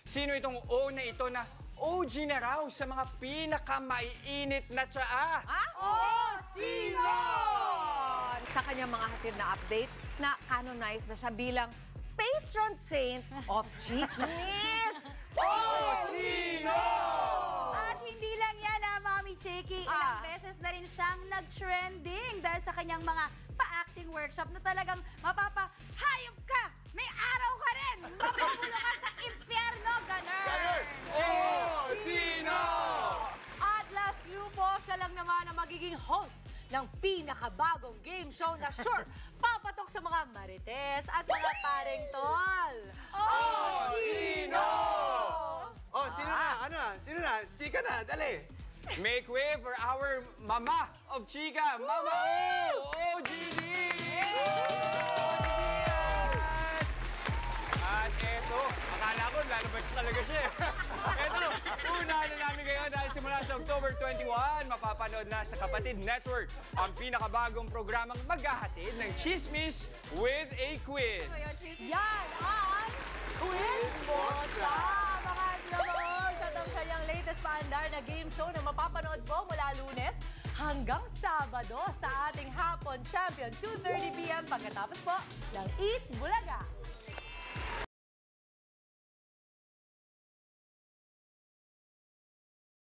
Sino itong O na ito na OG na raw sa mga pinakamaiinit na tsaa? Sino? Sa kanyang mga hatid na update, na canonized na siya bilang patron saint of chismis. Sino? At hindi lang yan Mami Chiki. Ilang beses na rin siyang nag-trending dahil sa kanyang mga pa-acting workshop na talagang mapapahayop ka! May araw ka rin! Mapapulo ka sa impyerno! Ganon! Sino? At last clue po, siya lang naman ang magiging host ng pinakabagong game show na sure papatok sa mga marites at mga pareng tol. Sino? Sino na? Ano na? Sino na? Chika na, dali! Make way for our mama of Chika, Mama O! OGD! At eto, akala ko lalabas talaga siya. Eto, una na namin ngayon dahil simula sa October 21, mapapanood na sa Kapatid Network ang pinakabagong programang maghahatid ng chismis with a quiz. Yan ang Quiz Mosa! Mga sinabawag sa itong kanyang latest paandar na game show na mapapanood po mula Lunes hanggang Sabado sa ating Hapon Champion 2:30 p.m. pagkatapos po ng Eat Bulaga.